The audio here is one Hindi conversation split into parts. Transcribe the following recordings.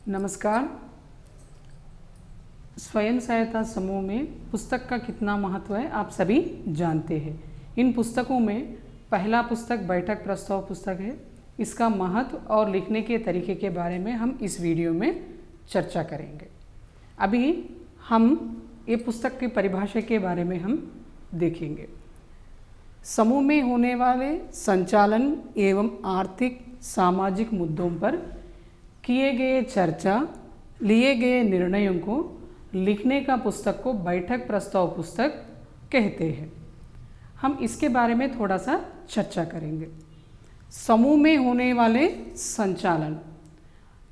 नमस्कार। स्वयं सहायता समूह में पुस्तक का कितना महत्व है आप सभी जानते हैं। इन पुस्तकों में पहला पुस्तक बैठक प्रस्ताव पुस्तक है। इसका महत्व और लिखने के तरीके के बारे में हम इस वीडियो में चर्चा करेंगे। अभी हम ये पुस्तक की परिभाषा के बारे में हम देखेंगे। समूह में होने वाले संचालन एवं आर्थिक सामाजिक मुद्दों पर किए गए चर्चा, लिए गए निर्णयों को लिखने का पुस्तक को बैठक प्रस्ताव पुस्तक कहते हैं। हम इसके बारे में थोड़ा सा चर्चा करेंगे। समूह में होने वाले संचालन।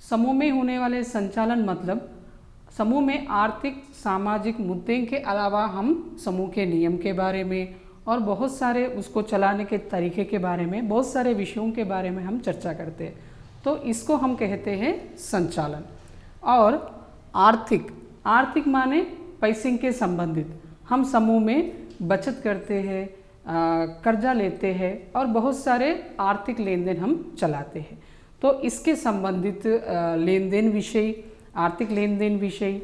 समूह में होने वाले संचालन मतलब समूह में आर्थिक सामाजिक मुद्दे के अलावा हम समूह के नियम के बारे में और बहुत सारे उसको चलाने के तरीके के बारे में, बहुत सारे विषयों के बारे में हम चर्चा करते हैं। तो इसको हम कहते हैं संचालन। और आर्थिक माने पैसे के संबंधित। हम समूह में बचत करते हैं, कर्जा लेते हैं और बहुत सारे आर्थिक लेन देन हम चलाते हैं। तो इसके संबंधित लेन देन विषय, आर्थिक लेन देन विषय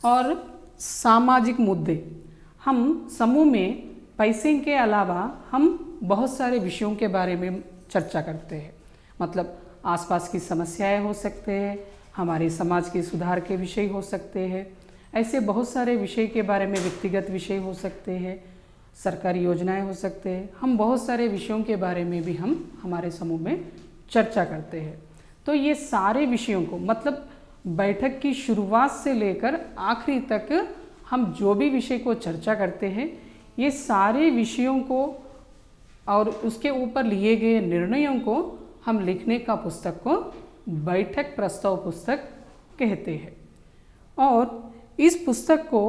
और सामाजिक मुद्दे। हम समूह में पैसे के अलावा हम बहुत सारे विषयों के बारे में चर्चा करते हैं। मतलब आसपास की समस्याएं हो सकते हैं, हमारे समाज के सुधार के विषय हो सकते हैं, ऐसे बहुत सारे विषय के बारे में, व्यक्तिगत विषय हो सकते हैं, सरकारी योजनाएं हो सकते हैं। हम बहुत सारे विषयों के बारे में भी हम हमारे समूह में चर्चा करते हैं। तो ये सारे विषयों को, मतलब बैठक की शुरुआत से लेकर आखिरी तक हम जो भी विषय को चर्चा करते हैं, ये सारे विषयों को और उसके ऊपर लिए गए निर्णयों को हम लिखने का पुस्तक को बैठक प्रस्ताव पुस्तक कहते हैं। और इस पुस्तक को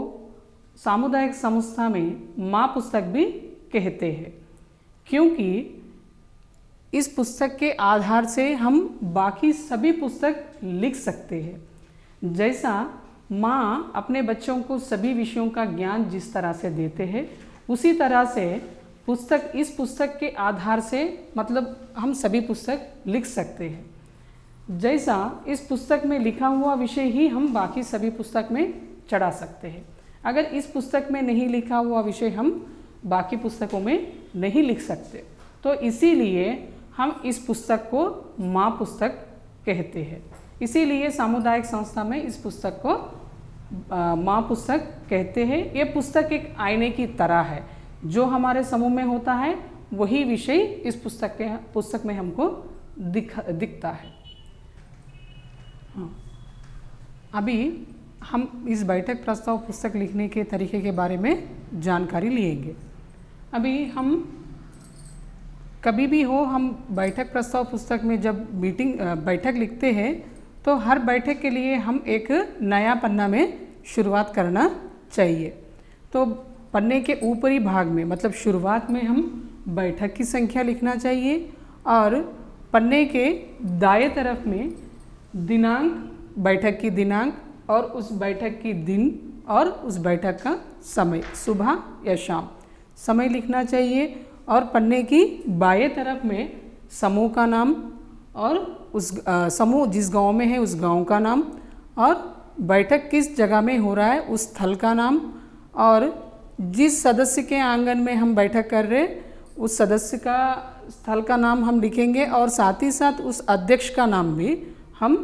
सामुदायिक संस्था में माँ पुस्तक भी कहते हैं, क्योंकि इस पुस्तक के आधार से हम बाकी सभी पुस्तक लिख सकते हैं। जैसा माँ अपने बच्चों को सभी विषयों का ज्ञान जिस तरह से देते हैं, उसी तरह से इस पुस्तक के आधार से मतलब हम सभी पुस्तक लिख सकते हैं। जैसा इस पुस्तक में लिखा हुआ विषय ही हम बाकी सभी पुस्तक में चढ़ा सकते हैं। अगर इस पुस्तक में नहीं लिखा हुआ विषय हम बाकी पुस्तकों में नहीं लिख सकते। तो इसीलिए हम इस पुस्तक को माँ पुस्तक कहते हैं। इसीलिए सामुदायिक संस्था में इस पुस्तक को माँ पुस्तक कहते हैं। ये पुस्तक एक आईने की तरह है। जो हमारे समूह में होता है वही विषय इस पुस्तक में हमको दिखता है। हाँ, अभी हम इस बैठक प्रस्ताव पुस्तक लिखने के तरीके के बारे में जानकारी लेंगे। अभी हम कभी भी हो, हम बैठक प्रस्ताव पुस्तक में जब बैठक लिखते हैं तो हर बैठक के लिए हम एक नया पन्ना में शुरुआत करना चाहिए। तो पन्ने के ऊपरी भाग में, मतलब शुरुआत में हम बैठक की संख्या लिखना चाहिए और पन्ने के दाएं तरफ में दिनांक, बैठक की दिनांक और उस बैठक की दिन और उस बैठक का समय, सुबह या शाम समय लिखना चाहिए। और पन्ने की बाएं तरफ में समूह का नाम और उस समूह जिस गांव में है उस गांव का नाम और बैठक किस जगह में हो रहा है उस स्थल का नाम और जिस सदस्य के आंगन में हम बैठक कर रहे हैं उस सदस्य का स्थल का नाम हम लिखेंगे और साथ ही साथ उस अध्यक्ष का नाम भी हम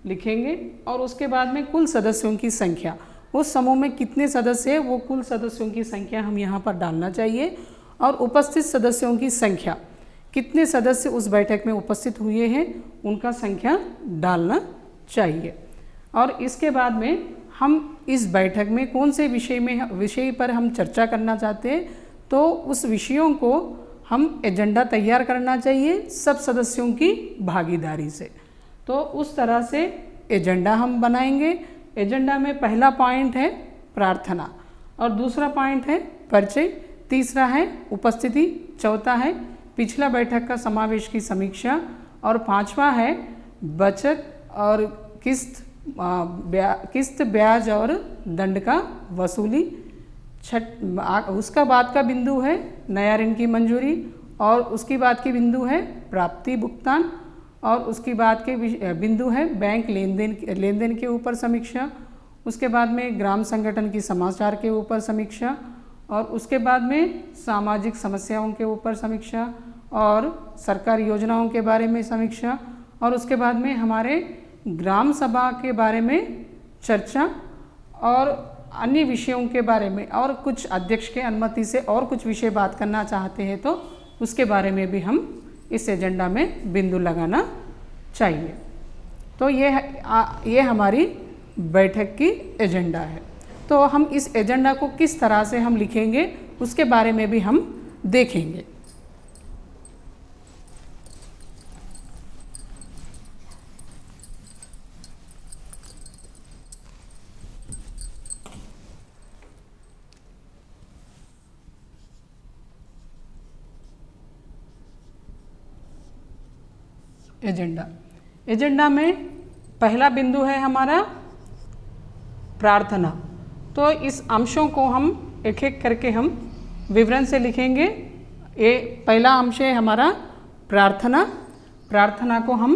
लिखेंगे। और उसके बाद में कुल सदस्यों की संख्या, उस समूह में कितने सदस्य हैं वो कुल सदस्यों की संख्या हम यहाँ पर डालना चाहिए। और उपस्थित सदस्यों की संख्या, कितने सदस्य उस बैठक में उपस्थित हुए हैं उनका संख्या डालना चाहिए। और इसके बाद में हम इस बैठक में कौन से विषय पर हम चर्चा करना चाहते हैं तो उस विषयों को हम एजेंडा तैयार करना चाहिए सब सदस्यों की भागीदारी से। तो उस तरह से एजेंडा हम बनाएंगे। एजेंडा में पहला पॉइंट है प्रार्थना और दूसरा पॉइंट है परिचय, तीसरा है उपस्थिति, चौथा है पिछला बैठक का समावेश की समीक्षा और पांचवा है बचत और किस्त, ब्याज और दंड का वसूली। उसका बाद का बिंदु है नया ऋण की मंजूरी और उसकी बाद की बिंदु है प्राप्ति भुगतान और उसके बाद के बिंदु है बैंक लेन देन के ऊपर समीक्षा, उसके बाद में ग्राम संगठन की समाचार के ऊपर समीक्षा, और उसके बाद में सामाजिक समस्याओं के ऊपर समीक्षा और सरकारी योजनाओं के बारे में समीक्षा, और उसके बाद में हमारे ग्राम सभा के बारे में चर्चा और अन्य विषयों के बारे में, और कुछ अध्यक्ष के अनुमति से और कुछ विषय बात करना चाहते हैं तो उसके बारे में भी हम इस एजेंडा में बिंदु लगाना चाहिए। तो ये हमारी बैठक की एजेंडा है। तो हम इस एजेंडा को किस तरह से हम लिखेंगे उसके बारे में भी हम देखेंगे। एजेंडा में पहला बिंदु है हमारा प्रार्थना। तो इस अंशों को हम एक एक करके हम विवरण से लिखेंगे। ये पहला अंश है हमारा प्रार्थना। प्रार्थना को हम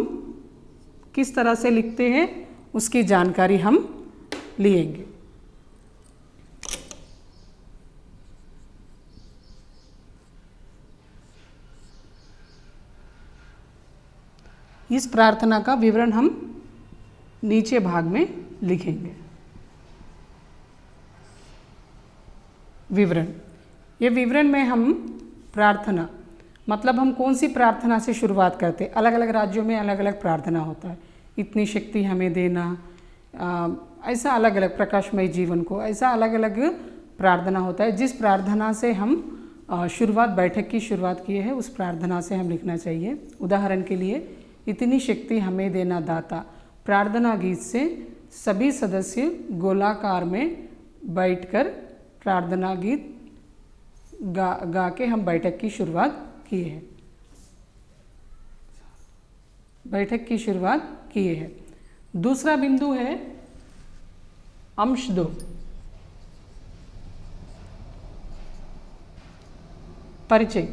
किस तरह से लिखते हैं उसकी जानकारी हम लेंगे। इस प्रार्थना का विवरण हम नीचे भाग में लिखेंगे। विवरण, ये विवरण में हम प्रार्थना मतलब हम कौन सी प्रार्थना से शुरुआत करते हैं। अलग अलग राज्यों में अलग अलग प्रार्थना होता है। इतनी शक्ति हमें देना, ऐसा अलग अलग प्रकाशमय जीवन को, ऐसा अलग अलग प्रार्थना होता है। जिस प्रार्थना से हम शुरुआत बैठक की शुरुआत किए हैं उस प्रार्थना से हम लिखना चाहिए। उदाहरण के लिए, इतनी शक्ति हमें देना दाता प्रार्थना गीत से सभी सदस्य गोलाकार में बैठकर प्रार्थना गीत गा के हम बैठक की शुरुआत किए हैं। बैठक की शुरुआत किए हैं। दूसरा बिंदु है अंश 2, परिचय।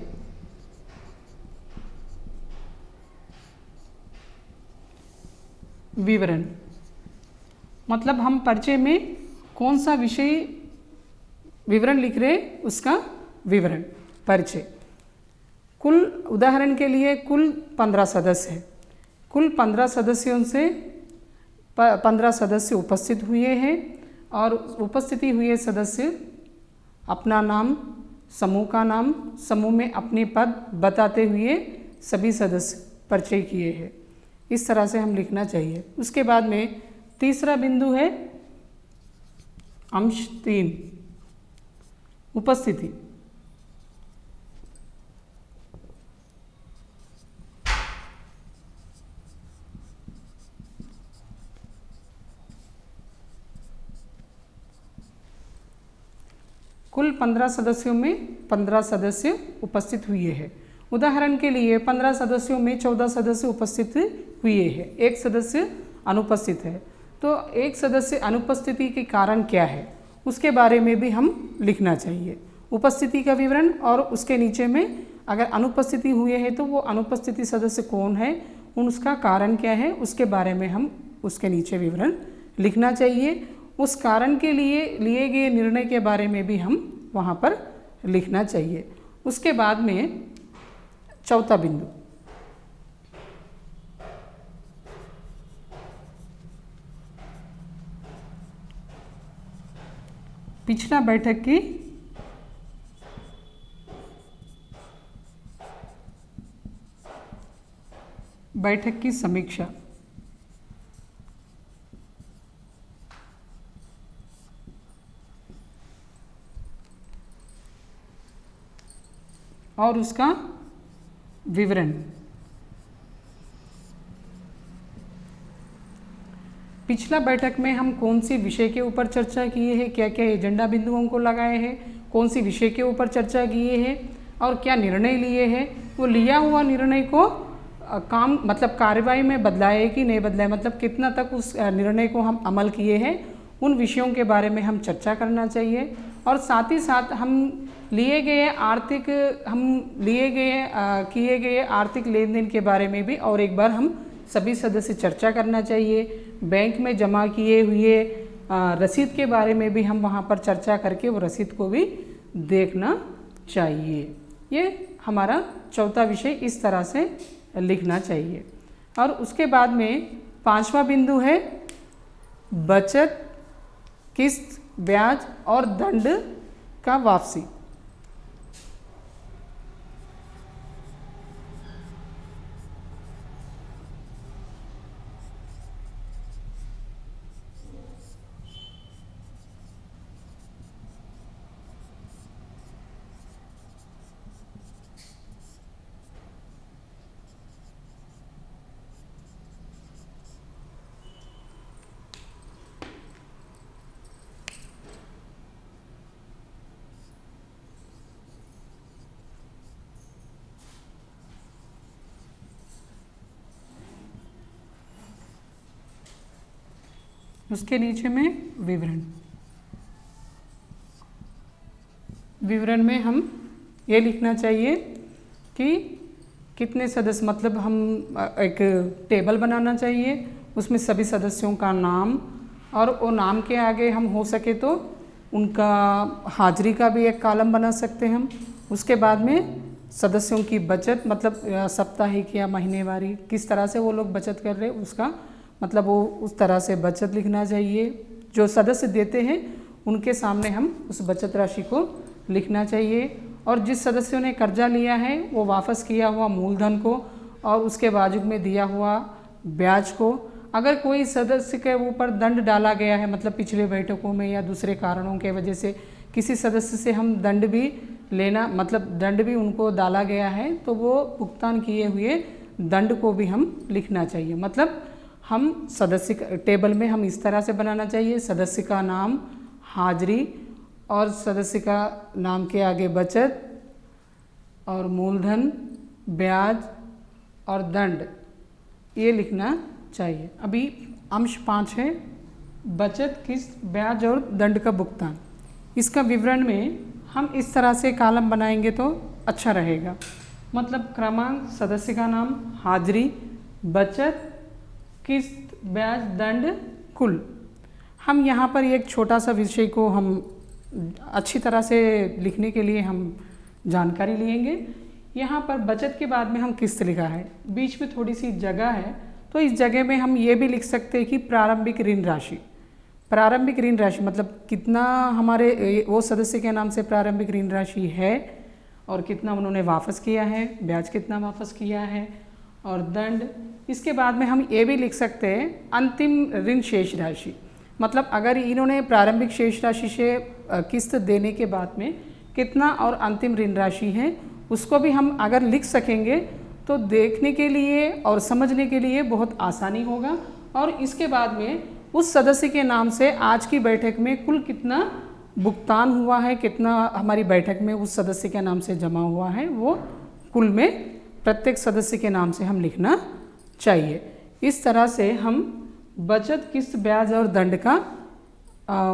विवरण मतलब हम परिचय में कौन सा विषय विवरण लिख रहे उसका विवरण। परिचय, कुल उदाहरण के लिए कुल 15 सदस्य हैं। कुल 15 सदस्यों से 15 सदस्य उपस्थित हुए हैं और उपस्थिति हुए सदस्य अपना नाम, समूह का नाम, समूह में अपने पद बताते हुए सभी सदस्य परिचय किए हैं। इस तरह से हम लिखना चाहिए। उसके बाद में तीसरा बिंदु है अंश 3, उपस्थिति। कुल 15 सदस्यों में 15 सदस्य उपस्थित हुए हैं। उदाहरण के लिए 15 सदस्यों में 14 सदस्य उपस्थित हुए हैं, एक सदस्य अनुपस्थित है। तो एक सदस्य अनुपस्थिति के कारण क्या है उसके बारे में भी हम लिखना चाहिए। उपस्थिति का विवरण और उसके नीचे में अगर अनुपस्थिति हुए हैं तो वो अनुपस्थिति सदस्य कौन है, उसका कारण क्या है, उसके बारे में हम उसके नीचे विवरण लिखना चाहिए। उस कारण के लिए लिए गए निर्णय के बारे में भी हम वहाँ पर लिखना चाहिए। उसके बाद में चौथा बिंदु, पिछला बैठक की समीक्षा। और उसका विवरण। पिछला बैठक में हम कौन सी विषय के ऊपर चर्चा किए हैं, क्या क्या एजेंडा बिंदुओं को लगाए हैं, कौन सी विषय के ऊपर चर्चा किए हैं और क्या निर्णय लिए हैं। वो लिया हुआ निर्णय को काम मतलब कार्यवाही में बदलाया है कि नहीं बदलाया, मतलब कितना तक उस निर्णय को हम अमल किए हैं, उन विषयों के बारे में हम चर्चा करना चाहिए। और साथ ही साथ हम लिए गए किए गए आर्थिक लेन देन के बारे में भी और एक बार हम सभी सदस्य चर्चा करना चाहिए। बैंक में जमा किए हुए रसीद के बारे में भी हम वहाँ पर चर्चा करके वो रसीद को भी देखना चाहिए। ये हमारा चौथा विषय इस तरह से लिखना चाहिए। और उसके बाद में 5वां बिंदु है बचत, किस्त, ब्याज और दंड का वापसी। उसके नीचे में विवरण में हम ये लिखना चाहिए कि कितने सदस्य, मतलब हम एक टेबल बनाना चाहिए, उसमें सभी सदस्यों का नाम और वो नाम के आगे हम हो सके तो उनका हाजिरी का भी एक कॉलम बना सकते हैं हम। उसके बाद में सदस्यों की बचत, मतलब साप्ताहिक या महीनेवारी किस तरह से वो लोग बचत कर रहे हैं उसका मतलब वो उस तरह से बचत लिखना चाहिए। जो सदस्य देते हैं उनके सामने हम उस बचत राशि को लिखना चाहिए। और जिस सदस्यों ने कर्जा लिया है वो वापस किया हुआ मूलधन को और उसके बाजू में दिया हुआ ब्याज को। अगर कोई सदस्य के ऊपर दंड डाला गया है, मतलब पिछले बैठकों में या दूसरे कारणों के वजह से किसी सदस्य से हम दंड भी लेना, मतलब दंड भी उनको डाला गया है, तो वो भुगतान किए हुए दंड को भी हम लिखना चाहिए। मतलब हम सदस्य टेबल में हम इस तरह से बनाना चाहिए, सदस्य का नाम, हाजिरी और सदस्य का नाम के आगे बचत और मूलधन, ब्याज और दंड, ये लिखना चाहिए। अभी अंश 5 है बचत, किस्त, ब्याज और दंड का भुगतान। इसका विवरण में हम इस तरह से कॉलम बनाएंगे तो अच्छा रहेगा। मतलब क्रमांक, सदस्य का नाम, हाजिरी, बचत, किस्त, ब्याज, दंड, कुल। हम यहाँ पर एक छोटा सा विषय को हम अच्छी तरह से लिखने के लिए हम जानकारी लेंगे। यहाँ पर बचत के बाद में हम किस्त लिखा है, बीच में थोड़ी सी जगह है, तो इस जगह में हम ये भी लिख सकते हैं कि प्रारंभिक ऋण राशि। प्रारंभिक ऋण राशि मतलब कितना हमारे वो सदस्य के नाम से प्रारंभिक ऋण राशि है और कितना उन्होंने वापस किया है, ब्याज कितना वापस किया है और दंड। इसके बाद में हम ये भी लिख सकते हैं अंतिम ऋण शेष राशि। मतलब अगर इन्होंने प्रारंभिक शेष राशि से किस्त देने के बाद में कितना और अंतिम ऋण राशि है उसको भी हम अगर लिख सकेंगे तो देखने के लिए और समझने के लिए बहुत आसानी होगा। और इसके बाद में उस सदस्य के नाम से आज की बैठक में कुल कितना भुगतान हुआ है, कितना हमारी बैठक में उस सदस्य के नाम से जमा हुआ है, वो कुल में प्रत्येक सदस्य के नाम से हम लिखना चाहिए। इस तरह से हम बचत, किस्त, ब्याज और दंड का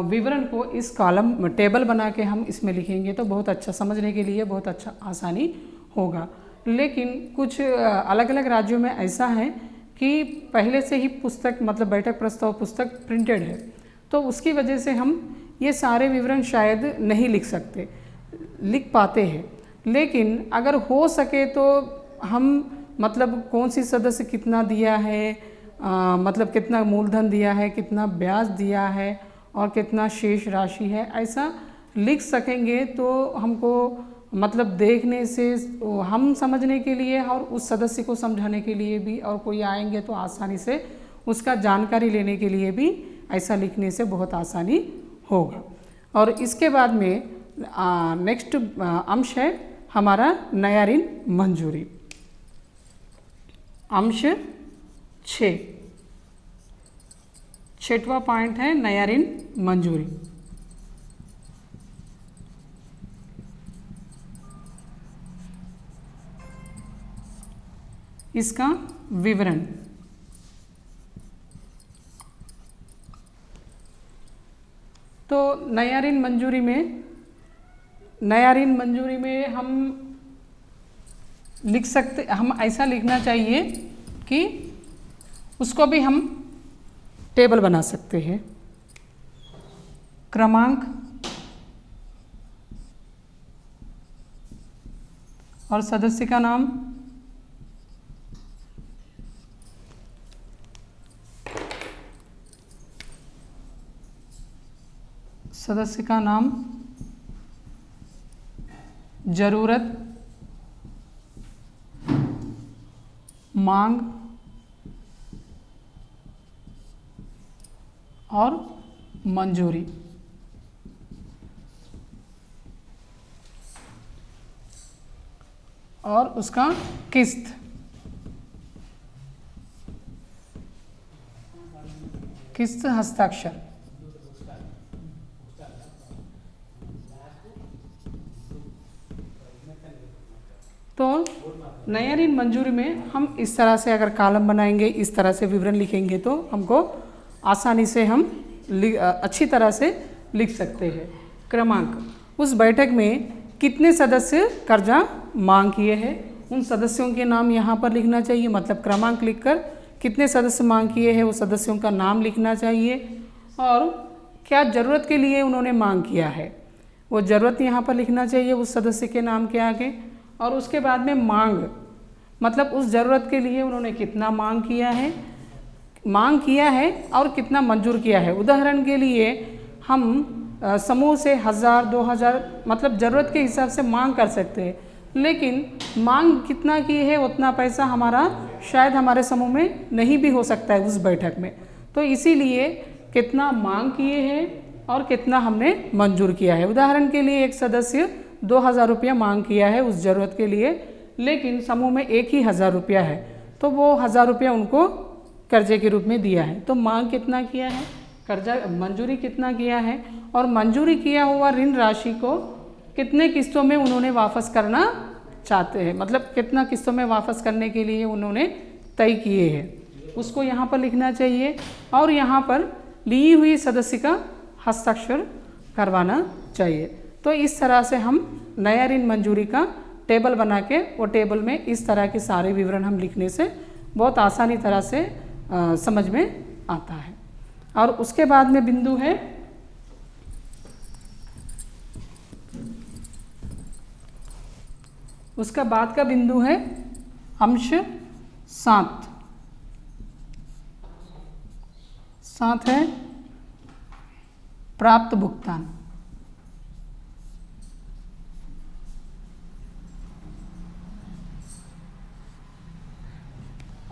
विवरण को इस कॉलम टेबल बना के हम इसमें लिखेंगे तो बहुत अच्छा, समझने के लिए बहुत अच्छा आसानी होगा। लेकिन कुछ अलग अलग राज्यों में ऐसा है कि पहले से ही पुस्तक, मतलब बैठक प्रस्ताव पुस्तक प्रिंटेड है, तो उसकी वजह से हम ये सारे विवरण शायद नहीं लिख पाते हैं। लेकिन अगर हो सके तो हम मतलब कौन सी सदस्य कितना दिया है, मतलब कितना मूलधन दिया है, कितना ब्याज दिया है और कितना शेष राशि है, ऐसा लिख सकेंगे तो हमको मतलब देखने से हम समझने के लिए और उस सदस्य को समझाने के लिए भी, और कोई आएंगे तो आसानी से उसका जानकारी लेने के लिए भी ऐसा लिखने से बहुत आसानी होगा। और इसके बाद में नेक्स्ट अंश है हमारा नया ऋण मंजूरी। अंश 6, 6वां पॉइंट है नया ऋण मंजूरी। इसका विवरण, तो नया ऋण मंजूरी में नया ऋण मंजूरी में हम लिख सकते, हम ऐसा लिखना चाहिए कि उसको भी हम टेबल बना सकते हैं। क्रमांक और सदस्य का नाम, सदस्य का नाम, जरूरत, मांग और मंजूरी। और उसका किस्त, किस्त हस्ताक्षर। तो नया ऋण मंजूरी में हम इस तरह से अगर कॉलम बनाएंगे, इस तरह से विवरण लिखेंगे तो हमको आसानी से हम अच्छी तरह से लिख सकते हैं। क्रमांक, उस बैठक में कितने सदस्य कर्जा मांग किए हैं, उन सदस्यों के नाम यहाँ पर लिखना चाहिए। मतलब क्रमांक लिखकर कितने सदस्य मांग किए हैं वो सदस्यों का नाम लिखना चाहिए, और क्या ज़रूरत के लिए उन्होंने मांग किया है वो ज़रूरत यहाँ पर लिखना चाहिए उस सदस्य के नाम के आगे। और उसके बाद में मांग, मतलब उस ज़रूरत के लिए उन्होंने कितना मांग किया है और कितना मंजूर किया है। उदाहरण के लिए हम समूह से 1000 2000 मतलब ज़रूरत के हिसाब से मांग कर सकते हैं, लेकिन मांग कितना की है उतना पैसा हमारा शायद हमारे समूह में नहीं भी हो सकता है उस बैठक में। तो इसीलिए कितना मांग किए हैं और कितना हमने मंजूर किया है। उदाहरण के लिए एक सदस्य 2000 रुपया मांग किया है उस ज़रूरत के लिए, लेकिन समूह में एक ही 1000 रुपया है, तो वो 1000 रुपया उनको कर्जे के रूप में दिया है। तो मांग कितना किया है, कर्जा मंजूरी कितना किया है, और मंजूरी किया हुआ ऋण राशि को कितने किस्तों में उन्होंने वापस करना चाहते हैं, मतलब कितना किस्तों में वापस करने के लिए उन्होंने तय किए हैं, उसको यहाँ पर लिखना चाहिए। और यहाँ पर ली हुई सदस्य का हस्ताक्षर करवाना चाहिए। तो इस तरह से हम नया ऋण मंजूरी का टेबल बना के वो टेबल में इस तरह के सारे विवरण हम लिखने से बहुत आसानी तरह से समझ में आता है। और उसके बाद में बिंदु है उसका बाद का बिंदु है अंश 7। 7 है प्राप्त भुगतान।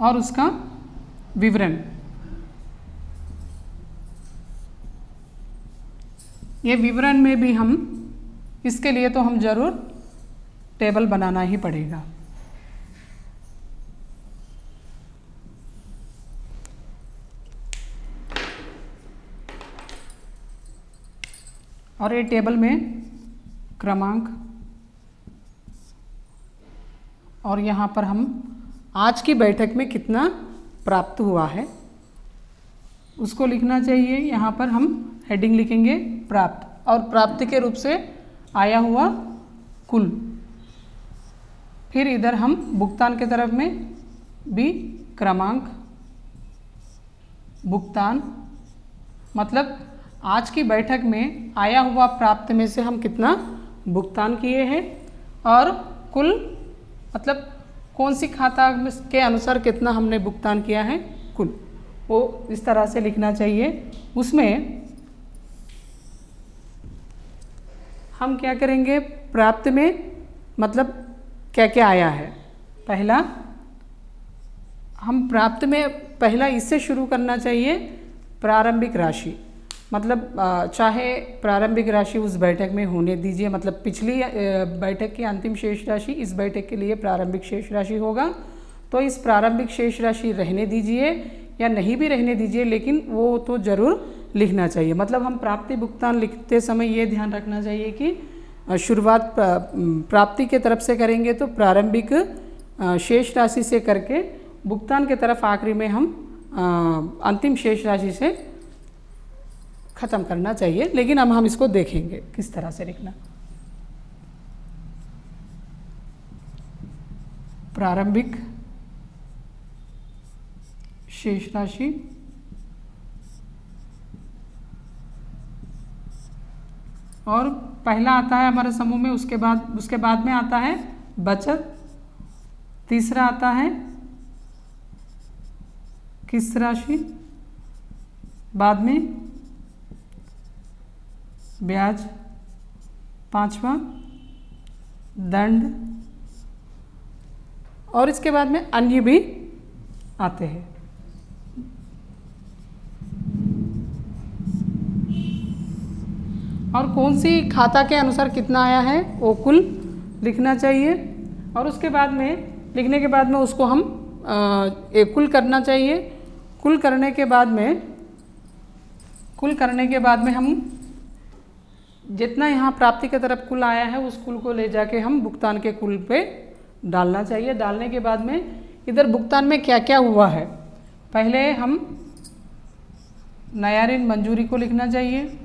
और उसका विवरण, ये विवरण में भी हम इसके लिए तो हम जरूर टेबल बनाना ही पड़ेगा। और ये टेबल में क्रमांक और यहाँ पर हम आज की बैठक में कितना प्राप्त हुआ है उसको लिखना चाहिए। यहाँ पर हम हेडिंग लिखेंगे प्राप्त, और प्राप्ति के रूप से आया हुआ कुल। फिर इधर हम भुगतान के तरफ में भी क्रमांक भुगतान, मतलब आज की बैठक में आया हुआ प्राप्त में से हम कितना भुगतान किए हैं, और कुल मतलब कौन सी खाता के अनुसार कितना हमने भुगतान किया है कुल, वो इस तरह से लिखना चाहिए। उसमें हम क्या करेंगे, प्राप्त में मतलब क्या क्या आया है। पहला हम प्राप्त में पहला इससे शुरू करना चाहिए प्रारंभिक राशि, मतलब चाहे प्रारंभिक राशि उस बैठक में होने दीजिए, मतलब पिछली बैठक की अंतिम शेष राशि इस बैठक के लिए प्रारंभिक शेष राशि होगा, तो इस प्रारंभिक शेष राशि रहने दीजिए या नहीं भी रहने दीजिए, लेकिन वो तो ज़रूर लिखना चाहिए। मतलब हम प्राप्ति भुगतान लिखते समय ये ध्यान रखना चाहिए कि शुरुआत प्राप्ति के तरफ से करेंगे तो प्रारंभिक शेष राशि से करके भुगतान के तरफ आखिरी में हम अंतिम शेष राशि से ख़त्म करना चाहिए। लेकिन अब हम इसको देखेंगे किस तरह से लिखना। प्रारंभिक शेष राशि और पहला आता है हमारे समूह में, उसके बाद में आता है बचत, तीसरा आता है किस्त राशि, बाद में ब्याज, पांचवा दंड और इसके बाद में अन्य भी आते हैं। और कौन सी खाता के अनुसार कितना आया है वो कुल लिखना चाहिए और उसके बाद में लिखने के बाद में उसको हम कुल करना चाहिए। कुल करने के बाद में हम जितना यहाँ प्राप्ति की तरफ कुल आया है उस कुल को ले जाके हम भुगतान के कुल पे डालना चाहिए। डालने के बाद में इधर भुगतान में क्या क्या हुआ है, पहले हम नया ऋण मंजूरी को लिखना चाहिए,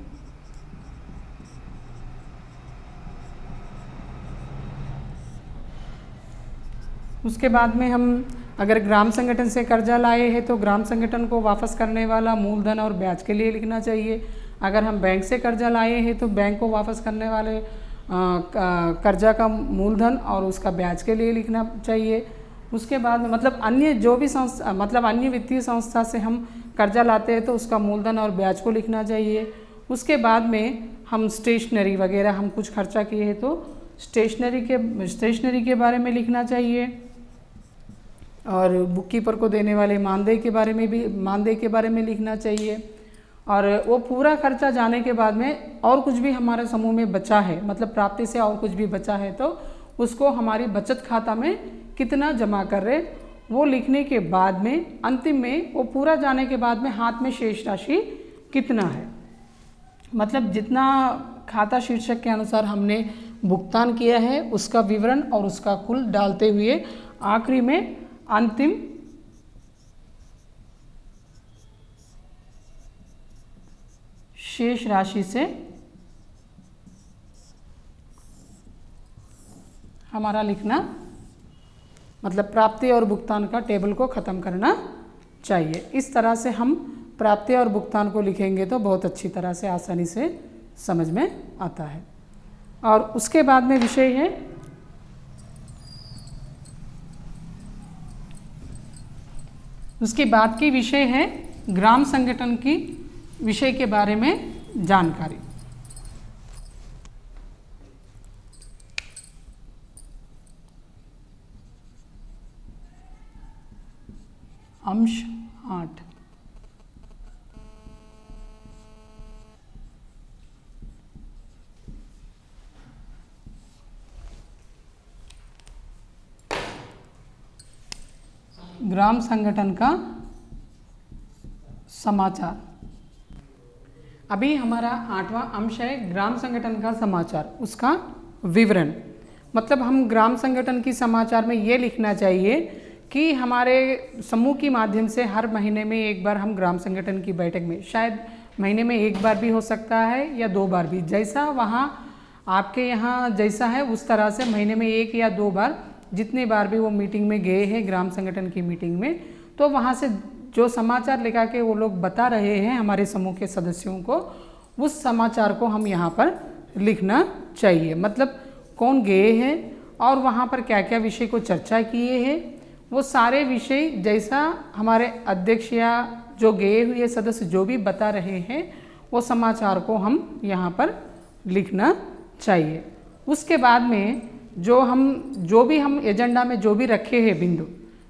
उसके बाद में हम अगर ग्राम संगठन से कर्जा लाए हैं तो ग्राम संगठन को वापस करने वाला मूलधन और ब्याज के लिए लिखना चाहिए। अगर हम बैंक से कर्जा लाए हैं तो बैंक को वापस करने वाले कर्जा का मूलधन और उसका ब्याज के लिए लिखना चाहिए। उसके बाद में मतलब अन्य जो भी संस्था मतलब अन्य वित्तीय संस्था से हम कर्जा लाते हैं तो उसका मूलधन और ब्याज को लिखना चाहिए। उसके बाद में हम स्टेशनरी वगैरह हम कुछ खर्चा किए हैं तो स्टेशनरी के बारे में लिखना चाहिए और बुक कीपर को देने वाले मानदेय के बारे में लिखना चाहिए। और वो पूरा खर्चा जाने के बाद में और कुछ भी हमारे समूह में बचा है मतलब प्राप्ति से और कुछ भी बचा है तो उसको हमारी बचत खाता में कितना जमा कर रहे वो लिखने के बाद में अंतिम में वो पूरा जाने के बाद में हाथ में शेष राशि कितना है, मतलब जितना खाता शीर्षक के अनुसार हमने भुगतान किया है उसका विवरण और उसका कुल डालते हुए आखिरी में अंतिम शेष राशि से हमारा लिखना मतलब प्राप्ति और भुगतान का टेबल को ख़त्म करना चाहिए। इस तरह से हम प्राप्ति और भुगतान को लिखेंगे तो बहुत अच्छी तरह से आसानी से समझ में आता है। और उसके बाद में विषय है उसके बाद की विषय है ग्राम संगठन की विषय के बारे में जानकारी। अंश 8 ग्राम संगठन का समाचार। अभी हमारा 8वां अंश है ग्राम संगठन का समाचार, उसका विवरण। मतलब हम ग्राम संगठन की समाचार में ये लिखना चाहिए कि हमारे समूह के माध्यम से हर महीने में एक बार हम ग्राम संगठन की बैठक में, शायद महीने में एक बार भी हो सकता है या 2 बार भी, जैसा वहाँ आपके यहाँ जैसा है उस तरह से महीने में 1 या 2 बार जितने बार भी वो मीटिंग में गए हैं ग्राम संगठन की मीटिंग में, तो वहाँ से जो समाचार लेकर के वो लोग बता रहे हैं हमारे समूह के सदस्यों को, उस समाचार को हम यहाँ पर लिखना चाहिए। मतलब कौन गए हैं और वहाँ पर क्या क्या विषय को चर्चा किए हैं, वो सारे विषय जैसा हमारे अध्यक्ष या जो गए हुए सदस्य जो भी बता रहे हैं वो समाचार को हम यहाँ पर लिखना चाहिए। उसके बाद में जो भी हम एजेंडा में जो भी रखे हैं बिंदु,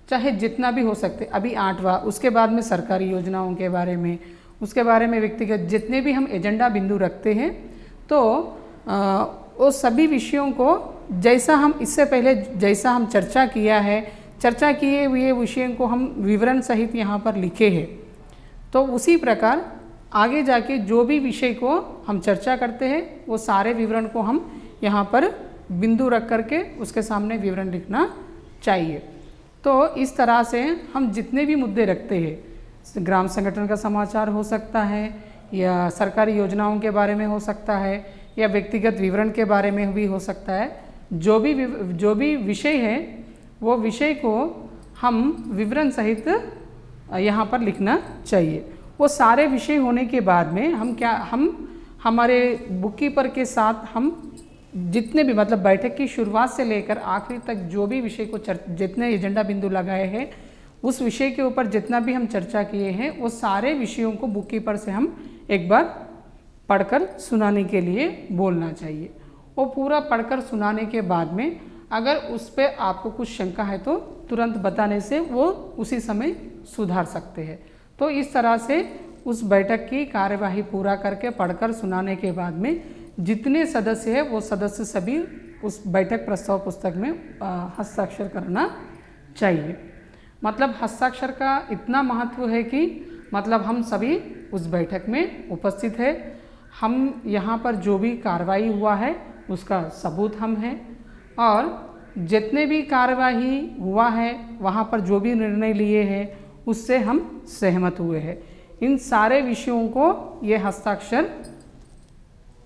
चाहे जितना भी हो सकते, अभी 8वां, उसके बाद में सरकारी योजनाओं के बारे में, उसके बारे में व्यक्तिगत जितने भी हम एजेंडा बिंदु रखते हैं तो वो सभी विषयों को जैसा हम इससे पहले जैसा हम चर्चा किए हुए विषयों को हम विवरण सहित यहाँ पर लिखे हैं, तो उसी प्रकार आगे जाके जो भी विषय को हम चर्चा करते हैं वो सारे विवरण को हम यहाँ पर बिंदु रख करके उसके सामने विवरण लिखना चाहिए। तो इस तरह से हम जितने भी मुद्दे रखते हैं, ग्राम संगठन का समाचार हो सकता है या सरकारी योजनाओं के बारे में हो सकता है या व्यक्तिगत विवरण के बारे में भी हो सकता है, जो भी विषय है वो विषय को हम विवरण सहित यहाँ पर लिखना चाहिए। वो सारे विषय होने के बाद में हम हमारे बुक कीपर के साथ हम जितने भी मतलब बैठक की शुरुआत से लेकर आखिरी तक जो भी विषय को जितने एजेंडा बिंदु लगाए हैं उस विषय के ऊपर जितना भी हम चर्चा किए हैं वो सारे विषयों को बुक कीपर से हम एक बार पढ़कर सुनाने के लिए बोलना चाहिए। वो पूरा पढ़कर सुनाने के बाद में अगर उस पर आपको कुछ शंका है तो तुरंत बताने से वो उसी समय सुधार सकते हैं। तो इस तरह से उस बैठक की कार्यवाही पूरा करके पढ़कर सुनाने के बाद में जितने सदस्य हैं वो सदस्य सभी उस बैठक प्रस्ताव पुस्तक में हस्ताक्षर करना चाहिए। मतलब हस्ताक्षर का इतना महत्व है कि मतलब हम सभी उस बैठक में उपस्थित है, हम यहाँ पर जो भी कार्रवाई हुआ है उसका सबूत हम हैं और जितने भी कार्यवाही हुआ है वहाँ पर जो भी निर्णय लिए हैं उससे हम सहमत हुए हैं। इन सारे विषयों को ये हस्ताक्षर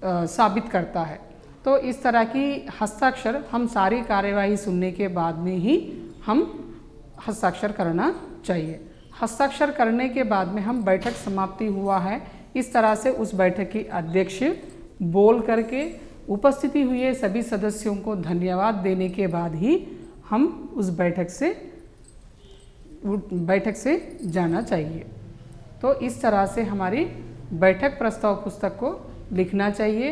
साबित करता है। तो इस तरह की हस्ताक्षर हम सारी कार्यवाही सुनने के बाद में ही हम हस्ताक्षर करना चाहिए। हस्ताक्षर करने के बाद में हम बैठक समाप्ति हुआ है इस तरह से उस बैठक की अध्यक्ष बोल करके उपस्थिति हुए सभी सदस्यों को धन्यवाद देने के बाद ही हम उस बैठक से जाना चाहिए। तो इस तरह से हमारी बैठक प्रस्ताव पुस्तक को लिखना चाहिए।